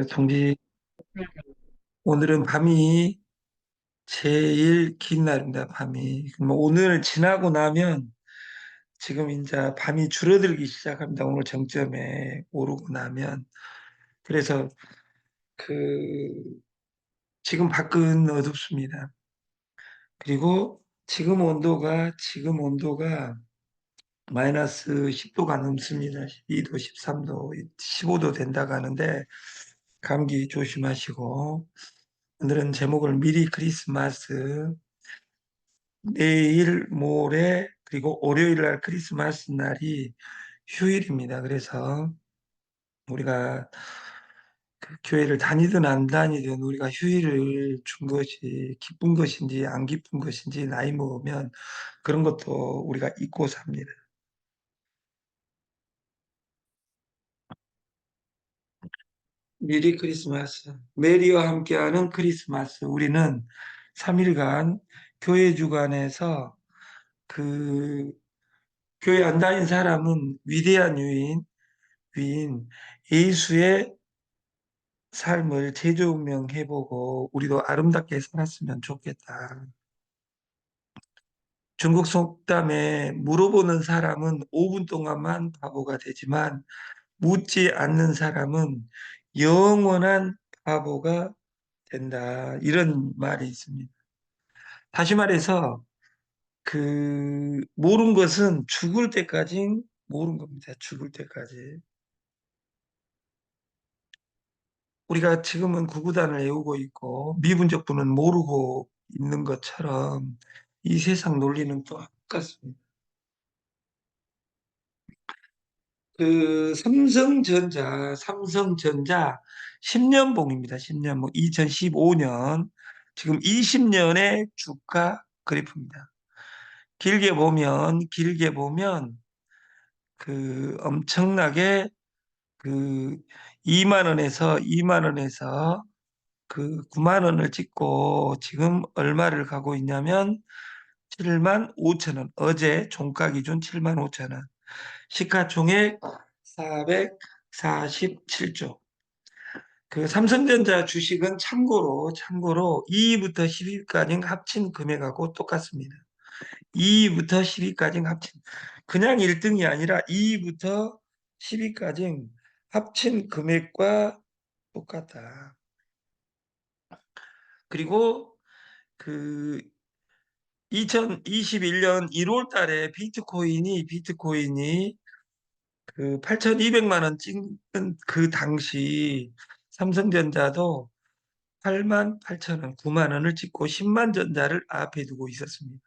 동지, 오늘은 밤이 제일 긴 날입니다, 밤이. 그럼 오늘 지나고 나면 지금 이제 밤이 줄어들기 시작합니다. 오늘 정점에 오르고 나면. 그래서 그, 지금 밖은 어둡습니다. 그리고 지금 온도가 마이너스 10도가 넘습니다. 12도, 13도, 15도 된다고 하는데 감기 조심하시고 오늘은 제목을 미리 크리스마스 내일, 모레, 그리고 월요일 날 크리스마스 날이 휴일입니다. 그래서 우리가 그 교회를 다니든 안 다니든 우리가 휴일을 준 것이 기쁜 것인지 안 기쁜 것인지 나이 먹으면 그런 것도 우리가 잊고 삽니다. 메리 크리스마스. 메리와 함께하는 크리스마스. 우리는 3일간 교회 주간에서 그 교회 안 다닌 사람은 위대한 위인 예수의 삶을 재조명해보고 우리도 아름답게 살았으면 좋겠다. 중국 속담에 물어보는 사람은 5분 동안만 바보가 되지만 묻지 않는 사람은 영원한 바보가 된다. 이런 말이 있습니다. 다시 말해서 모른 것은 죽을 때까지 모른 겁니다. 죽을 때까지. 우리가 지금은 구구단을 외우고 있고 미분적분은 모르고 있는 것처럼 이 세상 논리는 똑같습니다. 삼성전자 10년봉입니다. 10년봉 2015년 지금 20년의 주가 그래프입니다. 길게 보면 엄청나게 그 2만 원에서 9만 원을 찍고 지금 얼마를 가고 있냐면 7만 5천 원. 어제 종가 기준 7만 5천 원. 시가총액 447조. 삼성전자 주식은 참고로 2위부터 10위까지 합친 금액하고 똑같습니다. 2위부터 10위까지 합친 그냥 1등이 아니라 2위부터 10위까지 합친 금액과 똑같다. 그리고 그 2021년 1월 달에 비트코인이 8,200만 원 찍은 그 당시 삼성전자도 8만 8천 원, 9만 원을 찍고 10만 전자를 앞에 두고 있었습니다.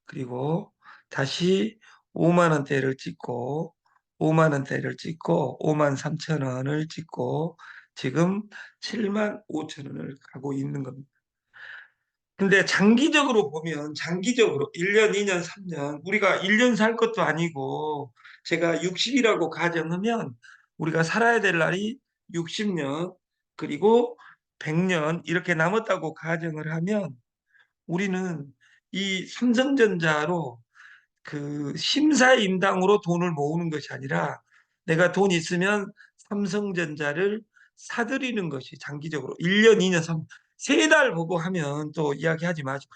그리고 다시 5만 원대를 찍고 5만 원대를 찍고 5만 3천 원을 찍고 지금 7만 5천 원을 가고 있는 겁니다. 근데 장기적으로 1년, 2년, 3년 우리가 1년 살 것도 아니고 제가 60이라고 가정하면 우리가 살아야 될 날이 60년 그리고 100년 이렇게 남았다고 가정을 하면 우리는 이 삼성전자로 심사임당으로 돈을 모으는 것이 아니라 내가 돈 있으면 삼성전자를 사들이는 것이 장기적으로 1년, 2년, 3년, 3달 보고 하면 또 이야기하지 마시고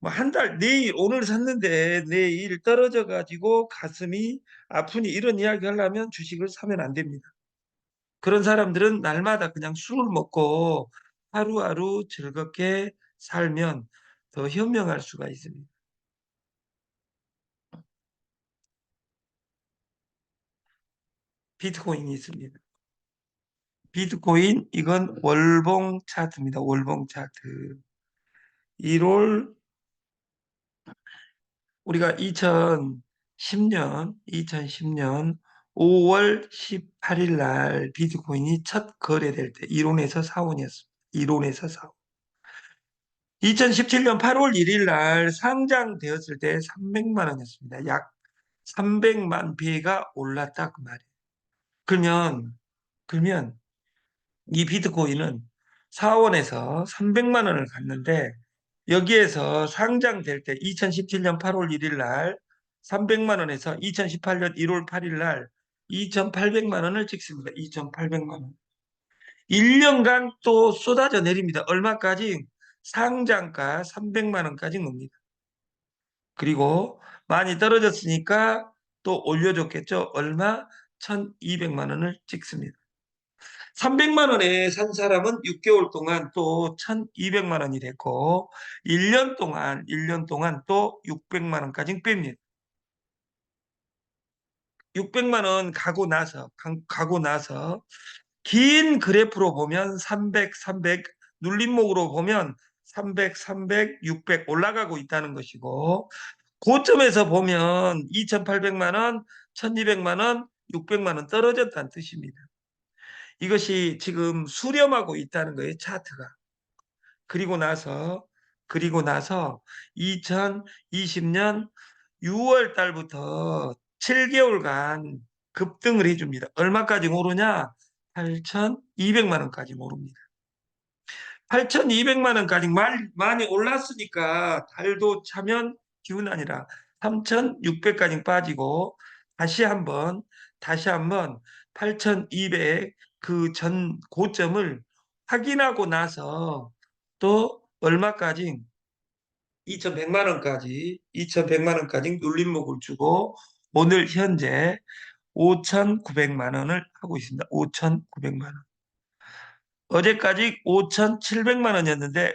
뭐 한 달, 내일 오늘 샀는데 내일 떨어져 가지고 가슴이 아프니 이런 이야기 하려면 주식을 사면 안 됩니다. 그런 사람들은 날마다 그냥 술을 먹고 하루하루 즐겁게 살면 더 현명할 수가 있습니다. 비트코인이 있습니다. 비트코인 이건 월봉 차트입니다. 월봉 차트. 1월 우리가 2010년 5월 18일 날 비트코인이 첫 거래될 때 이론에서 사원이었습니다. 이론에서 사원. 2017년 8월 1일 날 상장되었을 때 300만 원이었습니다. 약 300만 배가 올랐다 그 말이에요. 그러면 이 비트코인은 사원에서 300만 원을 갔는데 여기에서 상장될 때 2017년 8월 1일 날 300만 원에서 2018년 1월 8일 날 2,800만 원을 찍습니다. 2,800만 원. 1년간 또 쏟아져 내립니다. 얼마까지? 상장가 300만 원까지 옵니다. 그리고 많이 떨어졌으니까 또 올려줬겠죠. 얼마? 1,200만 원을 찍습니다. 300만 원에 산 사람은 6개월 동안 또 1,200만 원이 됐고 1년 동안 또 600만 원까지 뺍니다. 600만 원 가고 나서 긴 그래프로 보면 300, 300 눌림목으로 보면 300, 300, 600 올라가고 있다는 것이고 고점에서 보면 2,800만 원, 1,200만 원, 600만 원 떨어졌다는 뜻입니다. 이것이 지금 수렴하고 있다는 거예요, 차트가. 그리고 나서 2020년 6월 달부터 7개월간 급등을 해줍니다. 얼마까지 오르냐? 8,200만 원까지 오릅니다. 8,200만 원까지 많이 올랐으니까 달도 차면 기운 아니라 3,600까지 빠지고 다시 한번 8,200 그 전 고점을 확인하고 나서 또 얼마까지 2,100만 원까지 눌림목을 주고 오늘 현재 5,900만 원을 하고 있습니다. 5,900만 원. 어제까지 5,700만 원이었는데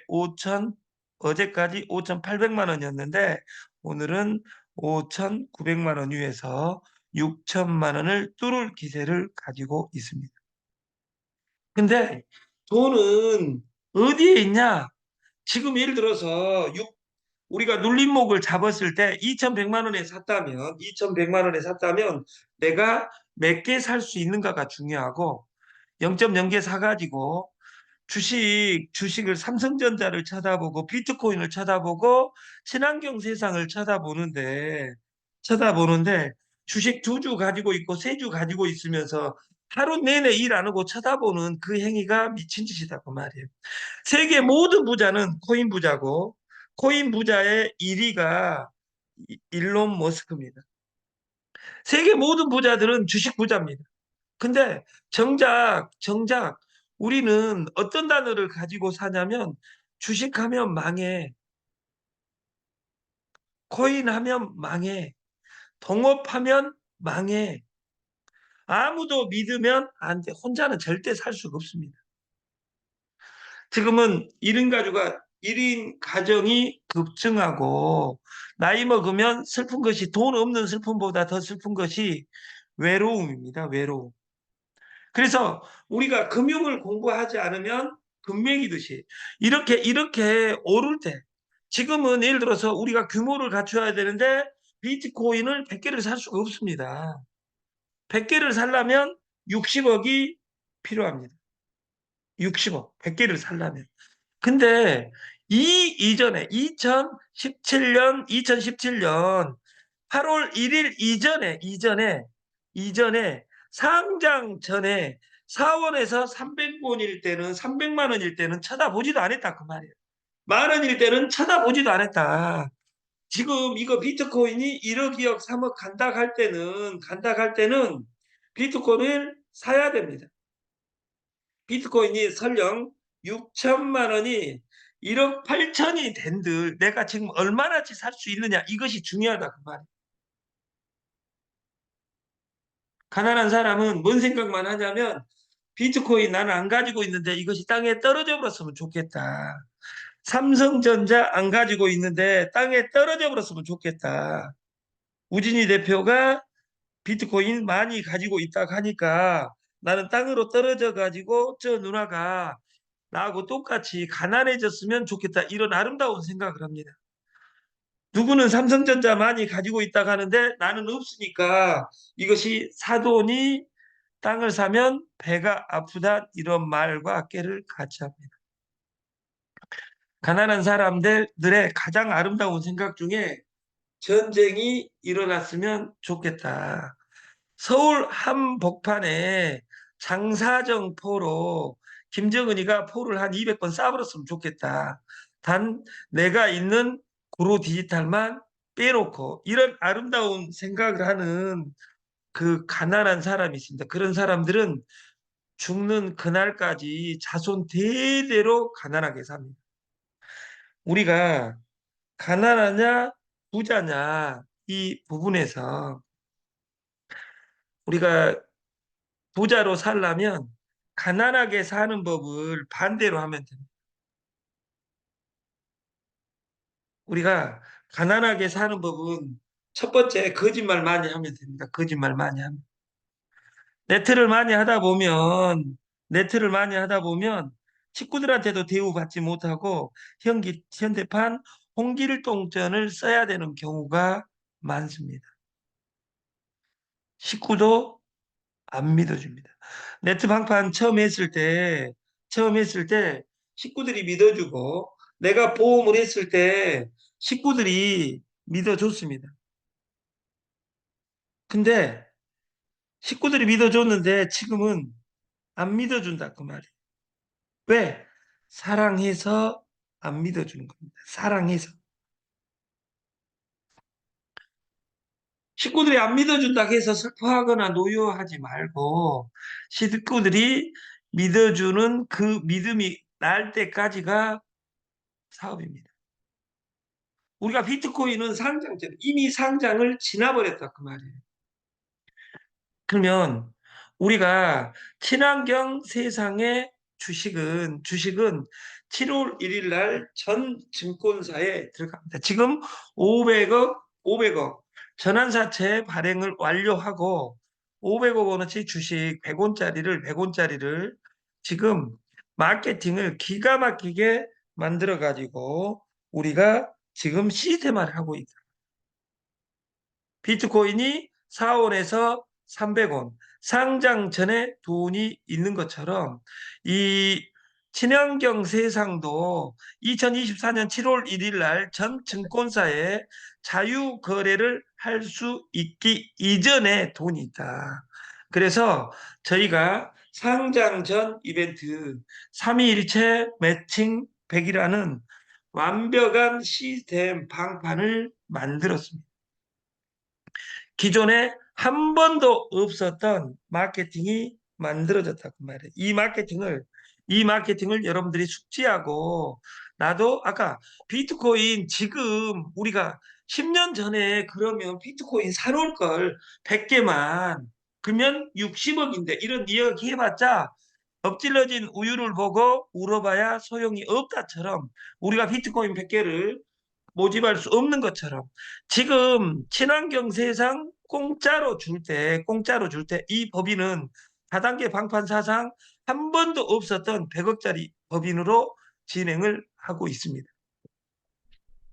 어제까지 5,800만 원이었는데 오늘은 5,900만 원 위에서 6천만 원을 뚫을 기세를 가지고 있습니다. 근데 돈은 어디에 있냐? 지금 예를 들어서 우리가 눌림목을 잡았을 때 2,100만 원에 샀다면 내가 몇 개 살 수 있는가가 중요하고 0.0개 사가지고 주식을 삼성전자를 쳐다보고 비트코인을 쳐다보고 친환경 세상을 쳐다보는데 주식 2주 가지고 있고 3주 가지고 있으면서 하루 내내 일 안 하고 쳐다보는 그 행위가 미친 짓이다고 말이에요. 세계 모든 부자는 코인 부자고 코인 부자의 1위가 일론 머스크입니다. 세계 모든 부자들은 주식 부자입니다. 근데 정작 우리는 어떤 단어를 가지고 사냐면 주식하면 망해, 코인하면 망해, 동업하면 망해. 아무도 믿으면 안 돼. 혼자는 절대 살 수가 없습니다. 지금은 1인 가정이 급증하고 나이 먹으면 슬픈 것이 돈 없는 슬픔보다 더 슬픈 것이 외로움입니다. 외로움. 그래서 우리가 금융을 공부하지 않으면 금맥이듯이 이렇게 오를 때 지금은 예를 들어서 우리가 규모를 갖춰야 되는데 비트코인을 100개를 살 수가 없습니다. 100개를 살려면 60억이 필요합니다. 60억, 100개를 살려면. 근데 이 이전에 2017년 8월 1일 이전에 상장 전에 4원에서 300원일 때는 300만 원일 때는 쳐다보지도 않았다 그 말이에요. 만 원일 때는 쳐다보지도 않았다. 지금 이거 비트코인이 1억, 2억, 3억 간다 할 때는 비트코인을 사야 됩니다. 비트코인이 설령 6천만 원이 1억 8천이 된들 내가 지금 얼마나치 살 수 있느냐 이것이 중요하다 그 말이에요. 가난한 사람은 뭔 생각만 하냐면 비트코인 나는 안 가지고 있는데 이것이 땅에 떨어져 버렸으면 좋겠다. 삼성전자 안 가지고 있는데 땅에 떨어져 버렸으면 좋겠다. 우진희 대표가 비트코인 많이 가지고 있다 하니까 나는 땅으로 떨어져 가지고 저 누나가 나하고 똑같이 가난해졌으면 좋겠다. 이런 아름다운 생각을 합니다. 누구는 삼성전자 많이 가지고 있다고 하는데 나는 없으니까 이것이 사돈이 땅을 사면 배가 아프다 이런 말과 깨를 같이 합니다. 가난한 사람들의 가장 아름다운 생각 중에 전쟁이 일어났으면 좋겠다. 서울 한복판에 장사정 포로 김정은이가 포를 한 200번 쏴버렸으면 좋겠다. 단 내가 있는 구로 디지털만 빼놓고 이런 아름다운 생각을 하는 그 가난한 사람이 있습니다. 그런 사람들은 죽는 그날까지 자손 대대로 가난하게 삽니다. 우리가 가난하냐 부자냐 이 부분에서 우리가 부자로 살려면 가난하게 사는 법을 반대로 하면 됩니다. 우리가 가난하게 사는 법은 첫 번째 거짓말 많이 하면 됩니다. 거짓말 많이 하면. 네트를 많이 하다 보면 네트를 많이 하다 보면 식구들한테도 대우받지 못하고 현대판 홍길동전을 써야 되는 경우가 많습니다. 식구도 안 믿어줍니다. 네트 방판 처음 했을 때 식구들이 믿어주고 내가 보험을 했을 때 식구들이 믿어줬습니다. 근데 식구들이 믿어줬는데 지금은 안 믿어준다 그 말이에요. 왜? 사랑해서 안 믿어주는 겁니다. 사랑해서. 식구들이 안 믿어준다 해서 슬퍼하거나 노여하지 말고 식구들이 믿어주는 그 믿음이 날 때까지가 사업입니다. 우리가 비트코인은 상장전 이미 상장을 지나버렸다 그 말이에요. 그러면 우리가 친환경 세상의 주식은 7월 1일 날 전 증권사에 들어갑니다. 지금 500억 전환사채 발행을 완료하고 500억 원어치 주식 100원짜리를 지금 마케팅을 기가 막히게 만들어 가지고 우리가 지금 시스템화를 하고 있다. 비트코인이 4원에서 300원, 상장 전에 돈이 있는 것처럼 이 친환경 세상도 2024년 7월 1일 날 전 증권사에 자유 거래를 할 수 있기 이전에 돈이 있다. 그래서 저희가 상장 전 이벤트 3위일체 매칭 100이라는 완벽한 시스템 방판을 만들었습니다. 기존에 한 번도 없었던 마케팅이 만들어졌다고 말해요. 이 마케팅을 여러분들이 숙지하고 나도 아까 비트코인 지금 우리가 10년 전에 그러면 비트코인 사놓을 걸 100개만 그러면 60억인데 이런 이야기 해봤자 엎질러진 우유를 보고 울어봐야 소용이 없다처럼 우리가 비트코인 100개를 모집할 수 없는 것처럼 지금 친환경 세상 공짜로 줄 때 이 법인은 다단계 방판 사상 한 번도 없었던 100억짜리 법인으로 진행을 하고 있습니다.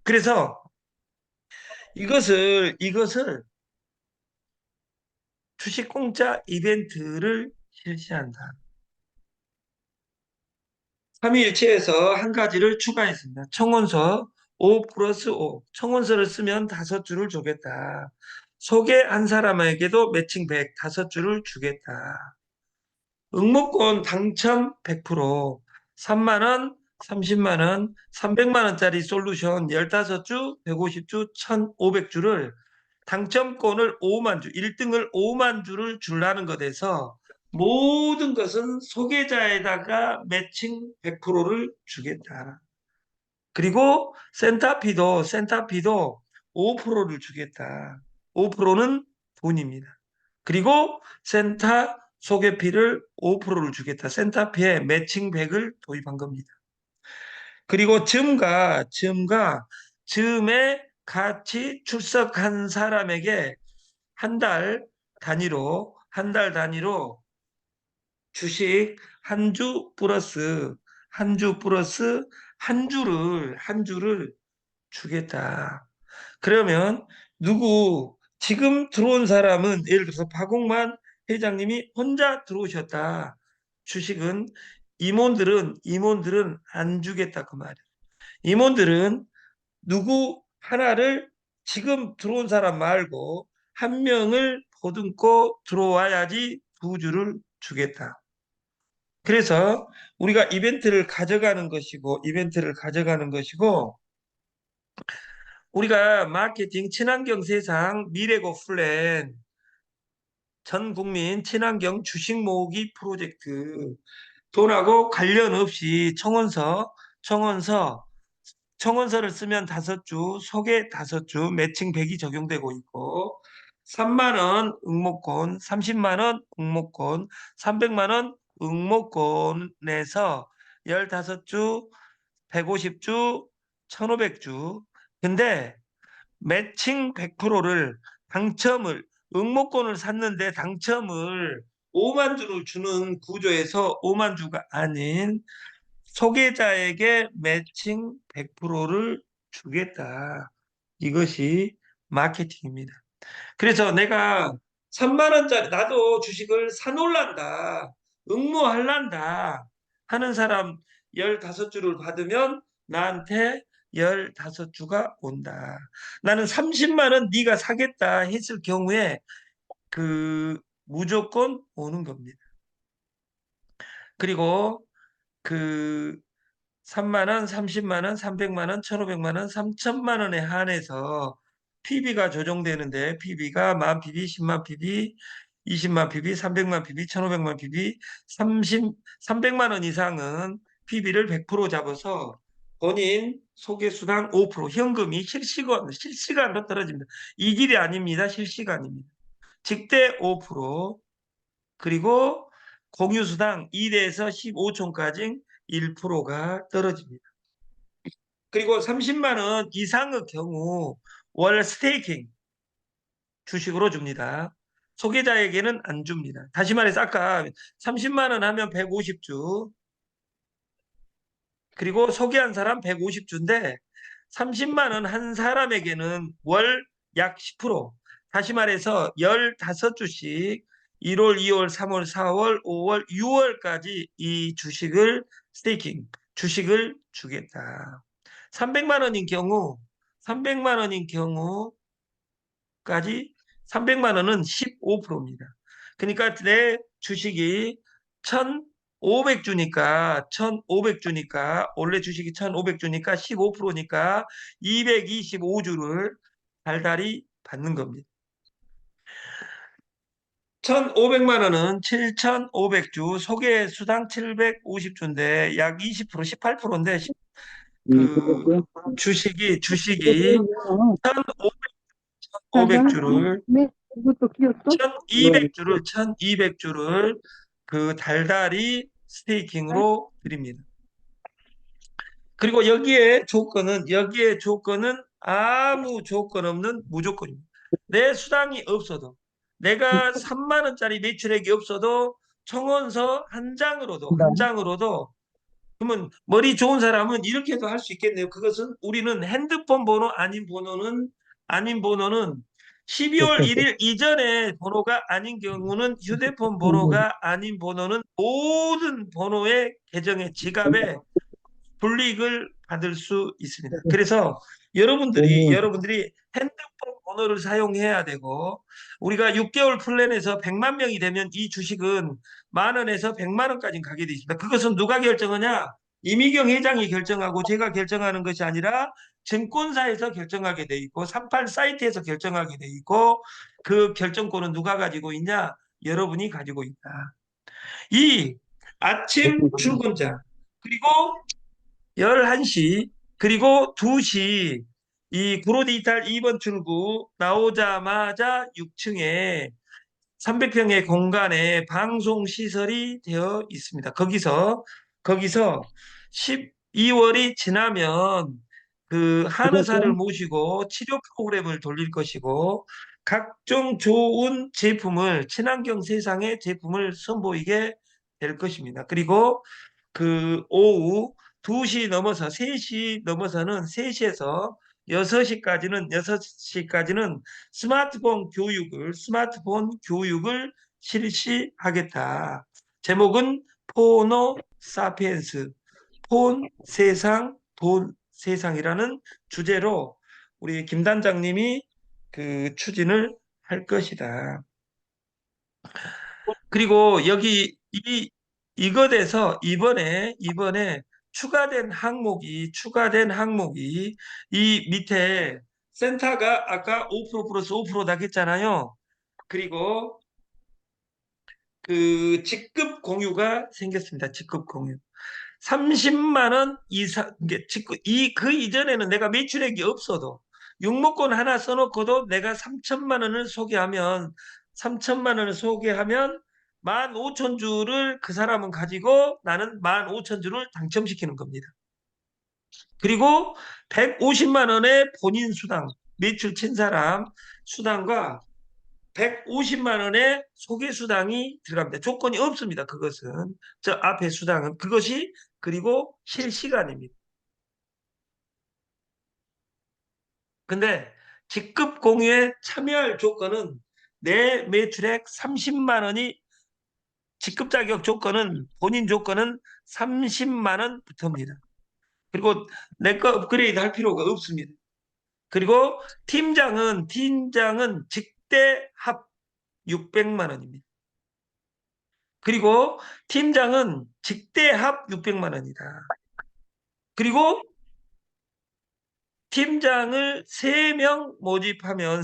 그래서 이것을 주식 공짜 이벤트를 실시한다. 3위일체에서 한 가지를 추가했습니다. 청원서 5 플러스 5. 청원서를 쓰면 5줄을 주겠다. 소개한 사람에게도 매칭 100, 5줄을 주겠다. 응모권 당첨 100%, 3만 원, 30만 원, 300만 원짜리 솔루션 15주, 150주, 1,500주를 당첨권을 5만 주, 1등을 5만 주를 주라는 것에서 모든 것은 소개자에다가 매칭 100%를 주겠다. 그리고 센터피도 5%를 주겠다. 5%는 돈입니다. 그리고 센터 소개피를 5%를 주겠다. 센터피에 매칭 100을 도입한 겁니다. 그리고 즈음에 같이 출석한 사람에게 한 달 단위로 주식 한 주 플러스 한 주를 주겠다. 그러면 지금 들어온 사람은 예를 들어서 박홍만 회장님이 혼자 들어오셨다. 주식은 임원들은 안 주겠다 그 말이에요. 임원들은 누구 하나를 지금 들어온 사람 말고 한 명을 보듬고 들어와야지 2주를 주겠다. 그래서 우리가 이벤트를 가져가는 것이고 우리가 마케팅 친환경 세상 미래고 플랜 전 국민 친환경 주식 모으기 프로젝트. 돈하고 관련 없이 청원서를 쓰면 5주, 소개 5주, 매칭 100이 적용되고 있고, 3만 원 응모권, 30만 원 응모권, 300만 원 응모권에서 15주, 150주, 1500주. 근데 매칭 100%를 응모권을 샀는데 당첨을 5만 주를 주는 구조에서 5만 주가 아닌 소개자에게 매칭 100%를 주겠다. 이것이 마케팅입니다. 그래서 내가 3만 원짜리 나도 주식을 사놓을란다. 응모할란다. 하는 사람 15주를 받으면 나한테 15주가 온다. 나는 30만 원 네가 사겠다 했을 경우에 그 무조건 오는 겁니다. 그리고 그 3만 원, 30만 원, 300만 원, 1,500만 원, 3천만 원에 한해서 PB가 조정되는데 PB가 만 PB, 10만 PB, 20만 PB, 300만 PB, 1,500만 PB, 300만 원 이상은 PB를 100% 잡아서 본인 소개수당 5% 현금이 실시간으로 떨어집니다. 이 길이 아닙니다. 실시간입니다. 직대 5% 그리고 공유수당 1에서 15촌까지 1%가 떨어집니다. 그리고 30만 원 이상의 경우 월 스테이킹 주식으로 줍니다. 소개자에게는 안 줍니다. 다시 말해서 아까 30만 원 하면 150주 그리고 소개한 사람 150주인데 30만 원 한 사람에게는 월 약 10% 다시 말해서 15주씩 1월, 2월, 3월, 4월, 5월, 6월까지 이 주식을 주겠다. 300만 원인 경우 300만 원인 경우까지 300만 원은 15%입니다. 그러니까 내 주식이 1,500주니까 원래 주식이 1,500주니까 15%니까 225주를 달달이 받는 겁니다. 1,500만 원은 7,500주, 소개수당 750주인데 약 20%, 18%인데 그 그랬고요. 주식이 그랬고요. 1,500주를 네, 이것도 끼웠어? 네. 1200주를 그 달달이 스테이킹으로 드립니다. 그리고 여기에 조건은 아무 조건 없는 무조건입니다. 내 수당이 없어도 내가 3만 원짜리 매출액이 없어도 청원서 한 장으로도 그러면 머리 좋은 사람은 이렇게도 할 수 있겠네요. 그것은 우리는 핸드폰 번호 아닌 번호는 12월 1일 이전에 번호가 아닌 경우는 휴대폰 번호가 아닌 번호는 모든 번호의 계정의 지갑에 불이익을 받을 수 있습니다. 그래서 여러분들이 핸드폰 번호를 사용해야 되고 우리가 6개월 플랜에서 100만 명이 되면 이 주식은 만 원에서 100만 원까지 가게 되어 있습니다. 그것은 누가 결정하냐? 이미경 회장이 결정하고 제가 결정하는 것이 아니라 증권사에서 결정하게 돼 있고 38 사이트에서 결정하게 돼 있고 그 결정권은 누가 가지고 있냐? 여러분이 가지고 있다. 이 아침 출근자 그리고 11시 그리고 2시 이 구로디지털 2번 출구 나오자마자 6층에 300평의 공간에 방송 시설이 되어 있습니다. 거기서 12월이 지나면 그 한의사를 그랬고요. 모시고 치료 프로그램을 돌릴 것이고 각종 좋은 제품을 친환경 세상의 제품을 선보이게 될 것입니다. 그리고 그 오후 2시 넘어서 3시 넘어서는 3시에서 6시까지는 스마트폰 교육을 실시하겠다. 제목은 포노 사피엔스, 폰 세상, 돈 세상이라는 주제로 우리 김 단장님이 그 추진을 할 것이다. 그리고 이것에서 이번에 추가된 항목이 이 밑에 센터가 아까 5% 플러스 5%다 했잖아요. 그리고 그 직급 공유가 생겼습니다. 직급 공유. 30만 원 이상, 이게 직급, 그 이전에는 내가 매출액이 없어도 육목권 하나 써놓고도 내가 3천만 원을 소개하면 3천만 원을 소개하면 15,000주를 그 사람은 가지고 나는 15,000주를 당첨시키는 겁니다. 그리고 150만 원의 본인 수당, 매출 친 사람 수당과 150만 원의 소개 수당이 들어갑니다. 조건이 없습니다. 그것은. 저 앞에 수당은. 그것이 그리고 실시간입니다. 근데 직급 공유에 참여할 조건은 내 매출액 30만 원이 직급 자격 조건은 본인 조건은 30만 원부터입니다. 그리고 내 거 업그레이드 할 필요가 없습니다. 그리고 팀장은 직대 합 600만 원입니다. 그리고 팀장은 직대 합 600만 원이다. 그리고 팀장을 3명 모집하면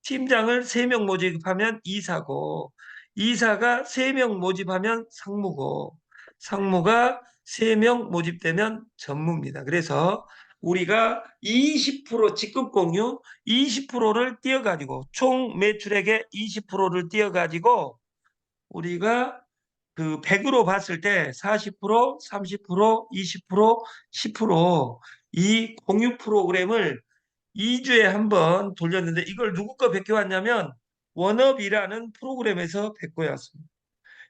팀장을 3명 모집하면 이사고 이사가 3명 모집하면 상무고 상무가 3명 모집되면 전무입니다. 그래서 우리가 20% 직급 공유 20%를 띄어가지고 총 매출액의 20%를 띄어가지고 우리가 그 100으로 봤을 때 40%, 30%, 20%, 10%이 공유 프로그램을 2주에 한 번 돌렸는데 이걸 누구 거 베껴왔냐면 워너비라는 프로그램에서 베껴왔습니다.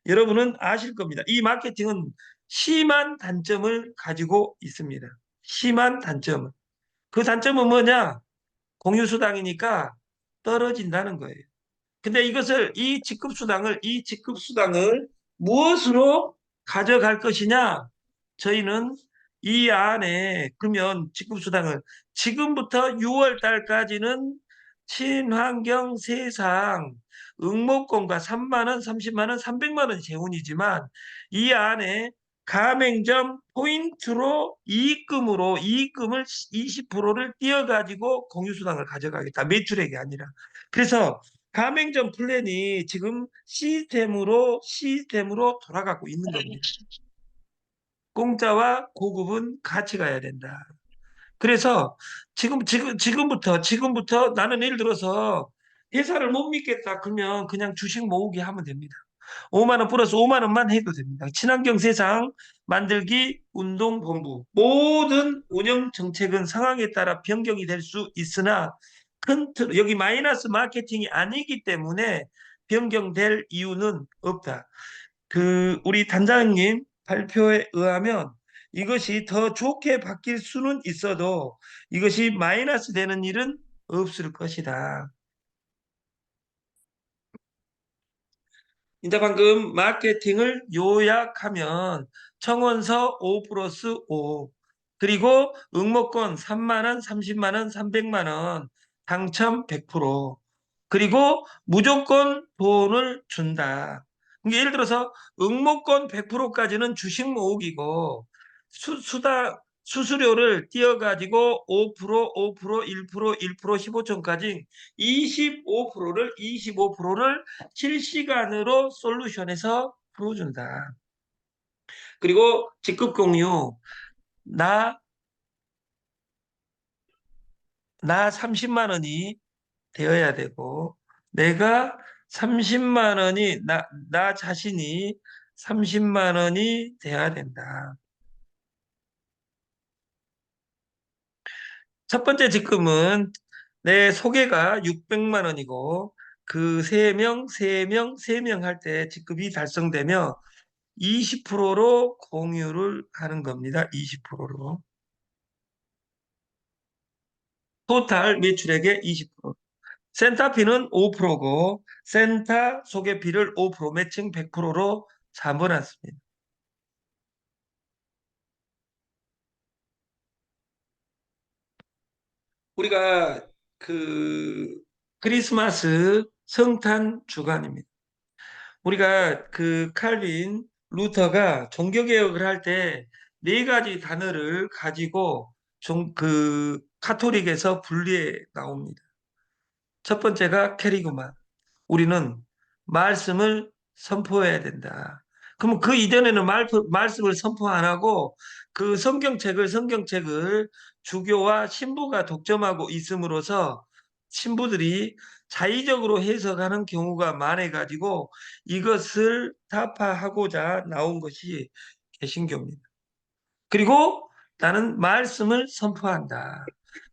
여러분은 아실 겁니다. 이 마케팅은 심한 단점을 가지고 있습니다. 심한 단점은. 그 단점은 뭐냐? 공유수당이니까 떨어진다는 거예요. 근데 이 직급 수당을 무엇으로 가져갈 것이냐? 저희는 이 안에 그러면 직급 수당을 지금부터 6월 달까지는 친환경 세상 응모권과 3만 원, 30만 원, 300만 원 재원이지만 이 안에 가맹점 포인트로 이익금을 20%를 띄어가지고 공유수당을 가져가겠다. 매출액이 아니라. 그래서 가맹점 플랜이 지금 시스템으로 돌아가고 있는 겁니다. 공짜와 고급은 같이 가야 된다. 그래서 지금부터 나는 예를 들어서 회사를 못 믿겠다. 그러면 그냥 주식 모으기 하면 됩니다. 5만 원 플러스 5만 원만 해도 됩니다. 친환경 세상 만들기 운동본부 모든 운영 정책은 상황에 따라 변경이 될 수 있으나 여기 마이너스 마케팅이 아니기 때문에 변경될 이유는 없다. 우리 단장님 발표에 의하면 이것이 더 좋게 바뀔 수는 있어도 이것이 마이너스 되는 일은 없을 것이다. 이제 방금 마케팅을 요약하면 청원서 5 플러스 5 그리고 응모권 3만 원, 30만 원, 300만 원 당첨 100% 그리고 무조건 돈을 준다. 그러니까 예를 들어서 응모권 100%까지는 주식 모으기고 수수료를 띄어가지고 5%, 5%, 1%, 1%, 15촌까지 25%를 실시간으로 솔루션에서 풀어준다. 그리고 직급 공유, 나 30만 원이 되어야 되고, 내가 30만 원이, 나 자신이 30만 원이 돼야 된다. 첫 번째 직급은 내 소개가 600만 원이고, 그 3명 할 때 직급이 달성되며 20%로 공유를 하는 겁니다. 20%로. 토탈 매출액의 20%. 센터피는 5%고 센터 소개비를 5% 매칭 100%로 잡아놨습니다. 우리가 그 크리스마스 성탄 주간입니다. 우리가 그 칼빈 루터가 종교개혁을 할 때 네 가지 단어를 가지고 그 카톨릭에서 분리해 나옵니다. 첫 번째가 캐리그마. 우리는 말씀을 선포해야 된다. 그러면 그 이전에는 말씀을 선포 안 하고 그 성경책을 주교와 신부가 독점하고 있음으로써 신부들이 자의적으로 해석하는 경우가 많아가지고 이것을 타파하고자 나온 것이 개신교입니다. 그리고 나는 말씀을 선포한다.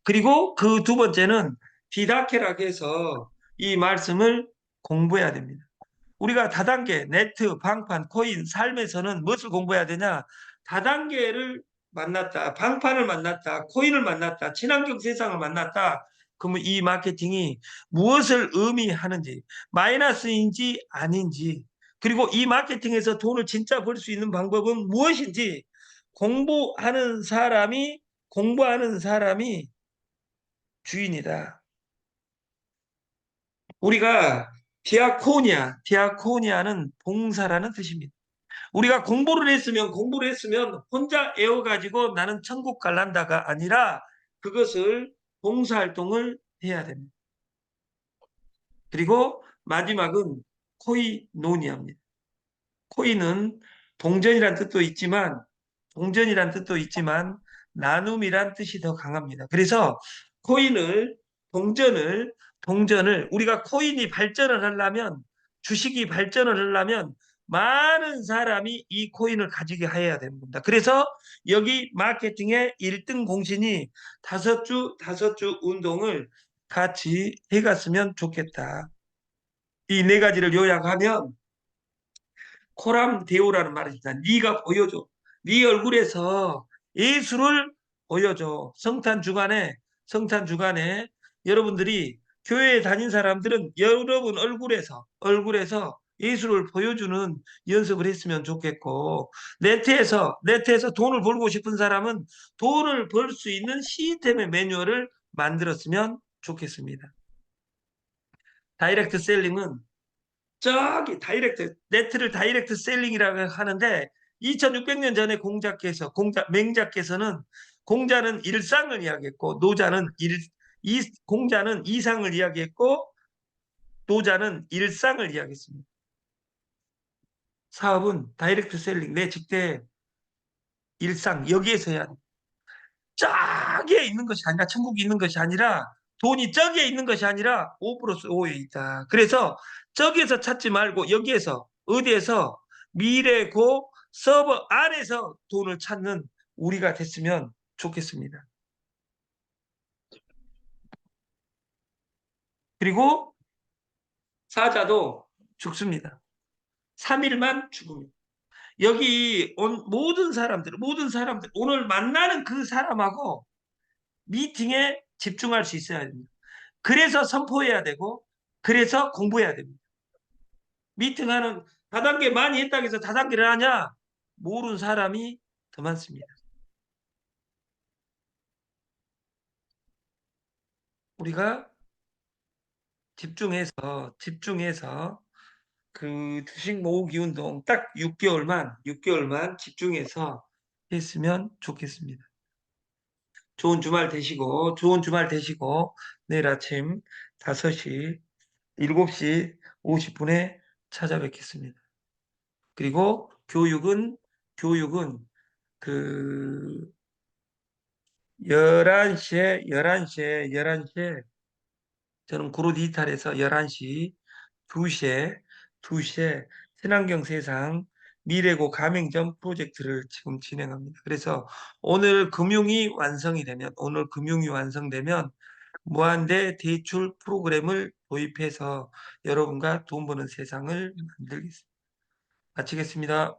그리고 그 두 번째는 디다케라고 해서 이 말씀을 공부해야 됩니다. 우리가 다단계, 네트, 방판, 코인, 삶에서는 무엇을 공부해야 되냐? 다단계를 만났다, 방판을 만났다, 코인을 만났다, 친환경 세상을 만났다. 그러면 이 마케팅이 무엇을 의미하는지, 마이너스인지 아닌지, 그리고 이 마케팅에서 돈을 진짜 벌 수 있는 방법은 무엇인지 공부하는 사람이 주인이다. 우리가 디아코니아는 봉사라는 뜻입니다. 우리가 공부를 했으면 혼자 애워가지고 나는 천국 갈란다가 아니라 그것을 봉사활동을 해야 됩니다. 그리고 마지막은 코이노니아입니다. 코인은 동전이란 뜻도 있지만 나눔이란 뜻이 더 강합니다. 그래서 코인을 동전을 우리가 코인이 발전을 하려면 주식이 발전을 하려면 많은 사람이 이 코인을 가지게 해야 됩니다. 그래서 여기 마케팅의 1등 공신이 다섯 주 운동을 같이 해갔으면 좋겠다. 이 네 가지를 요약하면 코람 데오라는 말이 있습니다. 네가 보여줘. 네 얼굴에서 예수를 보여줘. 성탄 주간에 여러분들이 교회에 다닌 사람들은 여러분 얼굴에서 예수를 보여주는 연습을 했으면 좋겠고, 네트에서 돈을 벌고 싶은 사람은 돈을 벌 수 있는 시스템의 매뉴얼을 만들었으면 좋겠습니다. 다이렉트 셀링은 네트를 다이렉트 셀링이라고 하는데 2600년 전에 맹자께서는 공자는 일상을 이야기했고 공자는 이상을 이야기했고 노자는 일상을 이야기했습니다. 사업은 다이렉트 셀링, 내 직대 일상 여기에서 해야 돼. 짝에 있는 것이 아니라 천국이 있는 것이 아니라 돈이 짝에 있는 것이 아니라 5 플러스 5에 있다. 그래서 저기에서 찾지 말고 여기에서 어디에서 미래고 서버 안에서 돈을 찾는 우리가 됐으면 좋겠습니다. 그리고 사자도 죽습니다. 3일만 죽습니다. 여기 온 모든 사람들 오늘 만나는 그 사람하고 미팅에 집중할 수 있어야 됩니다. 그래서 선포해야 되고 그래서 공부해야 됩니다. 미팅하는 다단계 많이 했다고 해서 다단계를 하냐? 모르는 사람이 더 많습니다. 우리가 집중해서 그 주식 모으기 운동 딱 6개월만 집중해서 했으면 좋겠습니다. 좋은 주말 되시고 내일 아침 5시 7시 50분에 찾아뵙겠습니다. 그리고 교육은 그 11시에 저는 구로 디지털에서 11시 2시에 친환경 세상 미래고 가맹점 프로젝트를 지금 진행합니다. 그래서 오늘 금융이 완성되면 무한대 대출 프로그램을 도입해서 여러분과 돈 버는 세상을 만들겠습니다. 마치겠습니다.